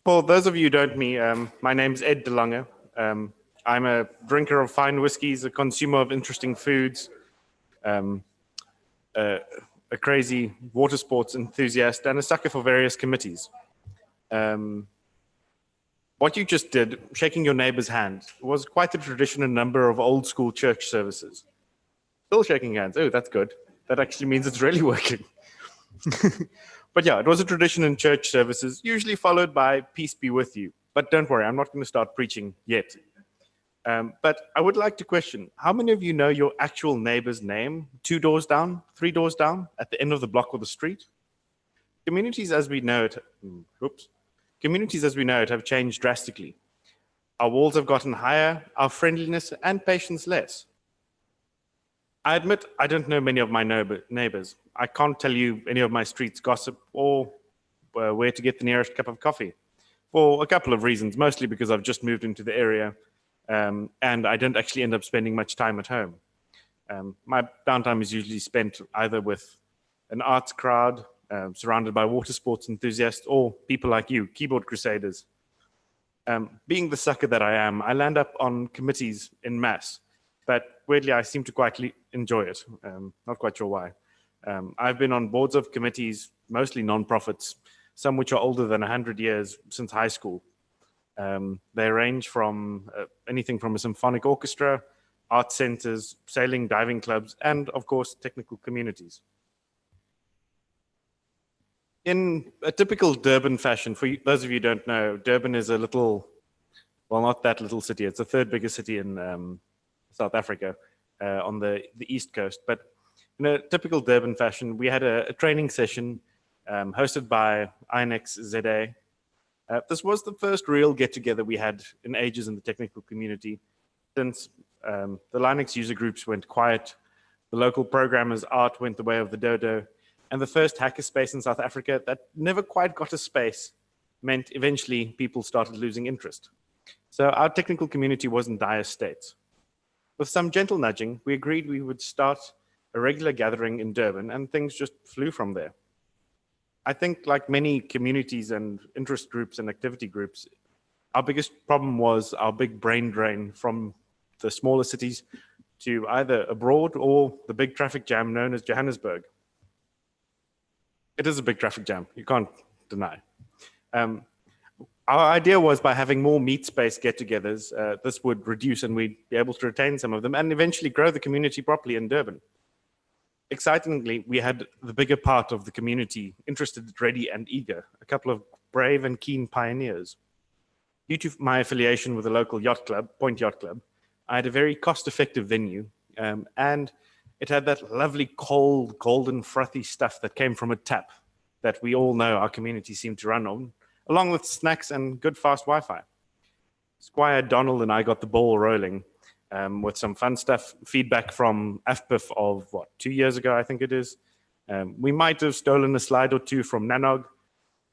For those of you who don't know me, my name's Ed Lange. I'm a drinker of fine whiskies, a consumer of interesting foods, um, a, a crazy water sports enthusiast, and a sucker for various committees. What you just did, shaking your neighbor's hand, was quite a tradition in a number of old school church services. Still shaking hands. Oh, that's good. That actually means it's really working. But yeah, it was a tradition in church services, usually followed by peace be with you. But don't worry, I'm not going to start preaching yet. But I would like to question, how many of you know your actual neighbor's name, 2 doors down, 3 doors down, at the end of the block or the street? Communities as we know it, communities as we know it have changed drastically. Our walls have gotten higher, our friendliness and patience less. I admit I don't know many of my neighbors. I can't tell you any of my street's gossip or where to get the nearest cup of coffee for a couple of reasons, mostly because I've just moved into the area and I don't actually end up spending much time at home. My downtime is usually spent either with an arts crowd, surrounded by water sports enthusiasts, or people like you, keyboard crusaders. Being the sucker that I am, I land up on committees en masse, but weirdly, I seem to quite enjoy it. Not quite sure why. I've been on boards of committees, mostly non-profits, some which are older than 100 years since high school. They range from anything from a symphonic orchestra, art centers, sailing, diving clubs, and of course, technical communities. In a typical Durban fashion, for those of you who don't know, Durban is a little, well, not that little city. It's the 3rd biggest city in South Africa on the East Coast. But in a typical Durban fashion, we had a training session hosted by KZNNOG. This was the first real get-together we had in ages in the technical community since the Linux user groups went quiet, the local programmers' art went the way of the dodo, and the first hackerspace in South Africa that never quite got a space meant eventually people started losing interest. So our technical community was in dire states. With some gentle nudging, we agreed we would start a regular gathering in Durban, and things just flew from there. I think, like many communities and interest groups and activity groups, our biggest problem was our big brain drain from the smaller cities to either abroad or the big traffic jam known as Johannesburg. It is a big traffic jam, you can't deny. Our idea was by having more meet space get-togethers, this would reduce and we'd be able to retain some of them and eventually grow the community properly in Durban. Excitingly, we had the bigger part of the community interested, ready, and eager, a couple of brave and keen pioneers. Due to my affiliation with the local yacht club, Point Yacht Club, I had a very cost-effective venue, and it had that lovely, cold, golden, frothy stuff that came from a tap that we all know our community seemed to run on, along with snacks and good fast Wi-Fi. Squire Donald and I got the ball rolling with some fun stuff, feedback from AFPIF of, 2 years ago, I think it is. We might have stolen a slide or two from KZNNOG,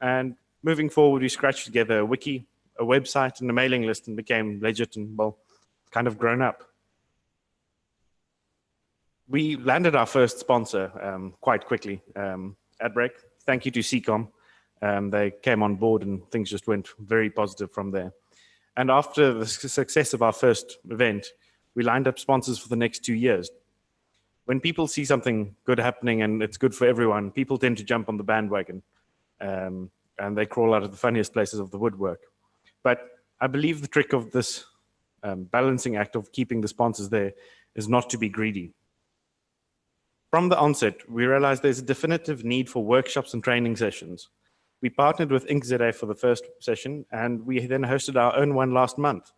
and moving forward, we scratched together a wiki, a website, and a mailing list and became legit and, well, kind of grown up. We landed our first sponsor quite quickly, Edrich. Thank you to CCOM. They came on board and things just went very positive from there. And after the success of our first event, we lined up sponsors for the next 2 years. When people see something good happening and it's good for everyone, people tend to jump on the bandwagon and they crawl out of the funniest places of the woodwork. But I believe the trick of this balancing act of keeping the sponsors there is not to be greedy. From the onset, we realized there's a definitive need for workshops and training sessions. We partnered with InkZA for the first session, and we then hosted our own one last month.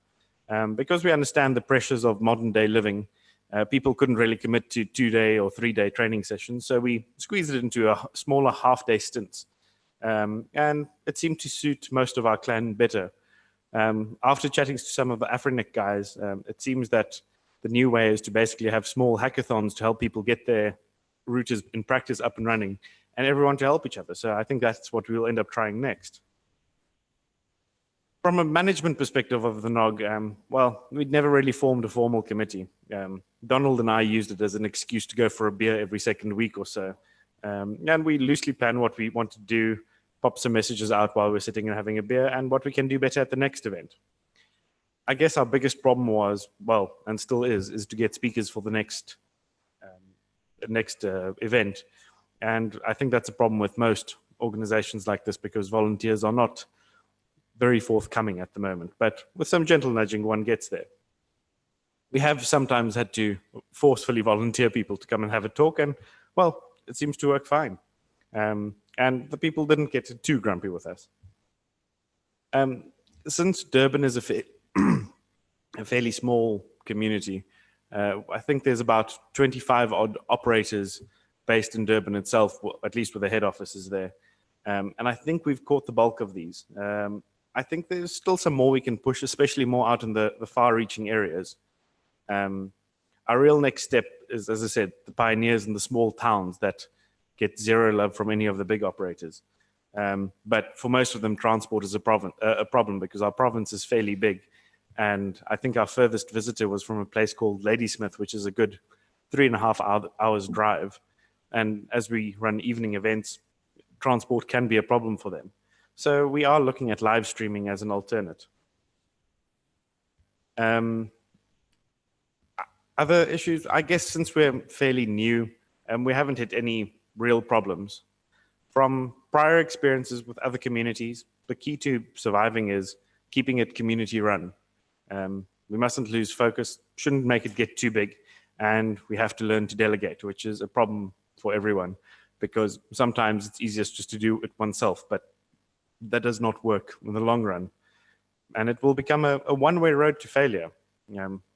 Because we understand the pressures of modern day living, people couldn't really commit to 2-day or 3-day training sessions, so we squeezed it into a smaller half-day stints. And it seemed to suit most of our clan better. After chatting to some of the Afrinic guys, it seems that the new way is to basically have small hackathons to help people get their routers in practice up and running, and everyone to help each other. So I think that's what we'll end up trying next. From a management perspective of the NOG, well, we'd never really formed a formal committee. Donald and I used it as an excuse to go for a beer every second week or so. And we loosely planned what we want to do, pop some messages out while we're sitting and having a beer, and what we can do better at the next event. I guess our biggest problem was, well, and still is to get speakers for the next event. And I think that's a problem with most organizations like this, because volunteers are not very forthcoming at the moment. But with some gentle nudging, one gets there. We have sometimes had to forcefully volunteer people to come and have a talk, and, well, it seems to work fine. And the people didn't get too grumpy with us. Since Durban is a fairly small community, I think there's about 25 odd operators based in Durban itself, at least with the head offices there. And I think we've caught the bulk of these. I think there's still some more we can push, especially more out in the far-reaching areas. Our real next step is, as I said, the pioneers in the small towns that get zero love from any of the big operators. But for most of them, transport is a problem because our province is fairly big. And I think our furthest visitor was from a place called Ladysmith, which is a good 3.5 hours drive. And as we run evening events, transport can be a problem for them. So we are looking at live streaming as an alternate. Other issues, I guess, since we're fairly new and we haven't hit any real problems. From prior experiences with other communities, the key to surviving is keeping it community run. We mustn't lose focus, shouldn't make it get too big, and we have to learn to delegate, which is a problem for everyone, because sometimes it's easiest just to do it oneself, but that does not work in the long run. And it will become a one-way road to failure.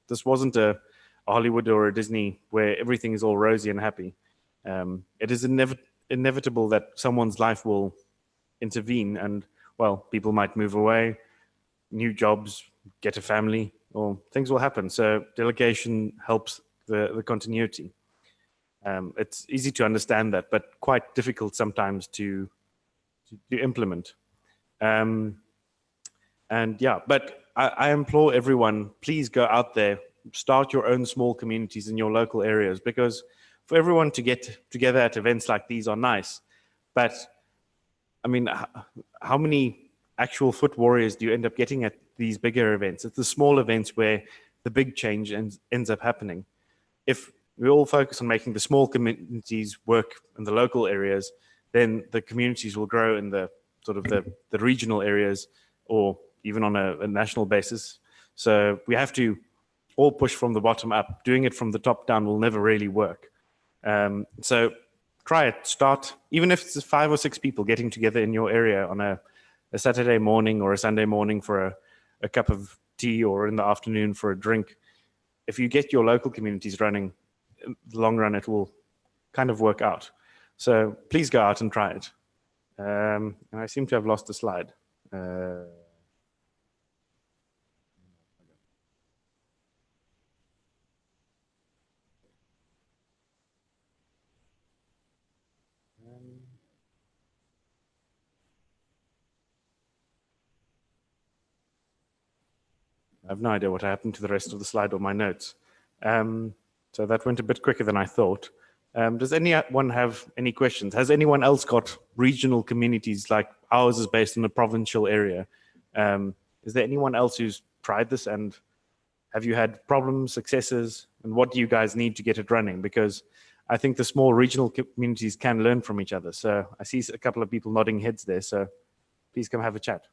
This wasn't a Hollywood or a Disney where everything is all rosy and happy. It is inevitable that someone's life will intervene and, well, people might move away, new jobs, get a family, or things will happen. So delegation helps the continuity. It's easy to understand that, but quite difficult sometimes to implement. And yeah, but I implore everyone, please go out there, start your own small communities in your local areas, because for everyone to get together at events like these are nice. But I mean, how many actual foot warriors do you end up getting at these bigger events? It's the small events where the big change ends up happening. If we all focus on making the small communities work in the local areas, then the communities will grow in the sort of the regional areas, or even on a national basis. So we have to all push from the bottom up. Doing it from the top down will never really work. So try it. Start, even if it's 5 or 6 people getting together in your area on a Saturday morning or a Sunday morning for a cup of tea, or in the afternoon for a drink. If you get your local communities running, in the long run, it will kind of work out. So please go out and try it. And I seem to have lost a slide. I have no idea what happened to the rest of the slide or my notes. So that went a bit quicker than I thought. Does anyone have any questions? Has anyone else got regional communities like ours is based in a provincial area? Is there anyone else who's tried this, and have you had problems, successes, and what do you guys need to get it running? Because I think the small regional communities can learn from each other. So I see a couple of people nodding heads there, so please come have a chat.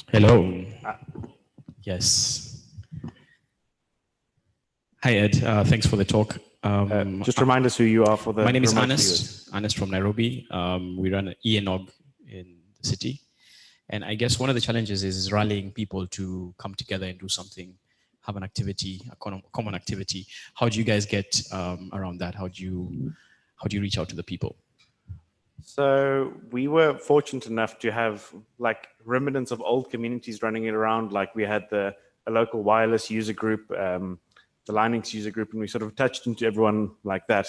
Hello. Yes. Hi, Ed. Thanks for the talk. Just remind us who you are for the. My name is Anas from Nairobi. We run an KZNNOG in the city. And I guess one of the challenges is rallying people to come together and do something, have an activity, a common activity. How do you guys get around that? How do you reach out to the people? So we were fortunate enough to have like remnants of old communities running it around. Like we had a local wireless user group, the Linux user group, and we sort of touched into everyone like that.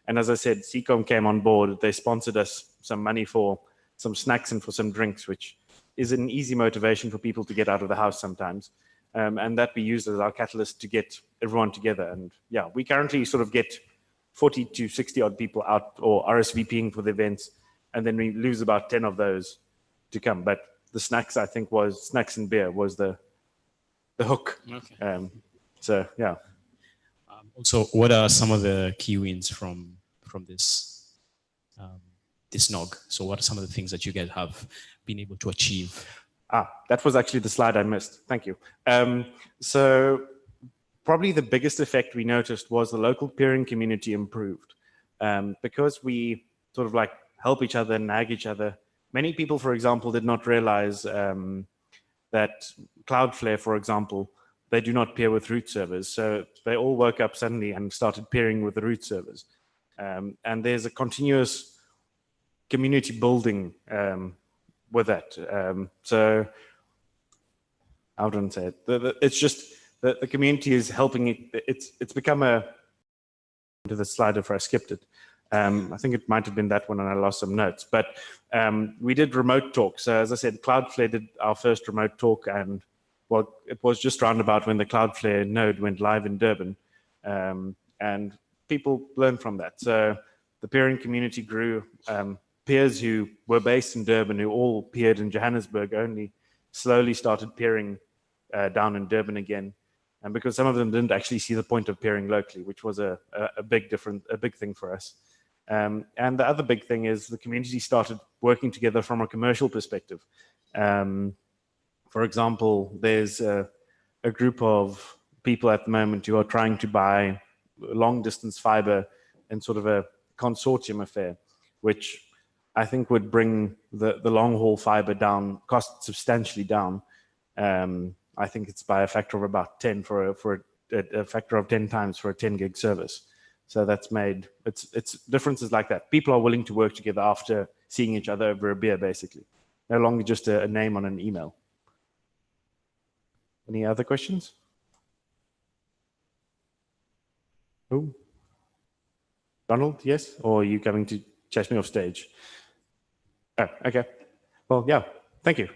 And as I said, CCOM came on board. They sponsored us some money for some snacks and for some drinks, which is an easy motivation for people to get out of the house sometimes. and that we used as our catalyst to get everyone together. And yeah, we currently sort of get 40 to 60 odd people out or RSVPing for the events, and then we lose about 10 of those to come. But the snacks, I think, was snacks and beer was the hook. Okay. So yeah. Also, what are some of the key wins from this this NOG? So what are some of the things that you guys have been able to achieve? That was actually the slide I missed. Thank you. So probably the biggest effect we noticed was the local peering community improved. Because we sort of like help each other, nag each other. Many people, for example, did not realize that Cloudflare, for example, they do not peer with root servers. So they all woke up suddenly and started peering with the root servers. And there's a continuous community building with that. So I wouldn't say it. It's just that the community is helping it. It's become to the slide if I skipped it. I think it might have been that one and I lost some notes. But we did remote talks. So as I said, Cloudflare did our first remote talk, and well, it was just roundabout when the Cloudflare node went live in Durban. And people learned from that. So the peering community grew. Peers who were based in Durban, who all peered in Johannesburg, only slowly started peering down in Durban again. And because some of them didn't actually see the point of peering locally, which was a big thing for us. And the other big thing is the community started working together from a commercial perspective. For example, there's a group of people at the moment who are trying to buy long distance fiber in sort of a consortium affair, which I think would bring the long haul fiber down, cost substantially down. I think it's by a factor of about 10 for a factor of 10 times for a 10 gig service. So that's made, it's differences like that. People are willing to work together after seeing each other over a beer, basically. No longer just a name on an email. Any other questions? Oh, Donald, yes? Or are you coming to chase me off stage? Oh, okay. Well, yeah, thank you.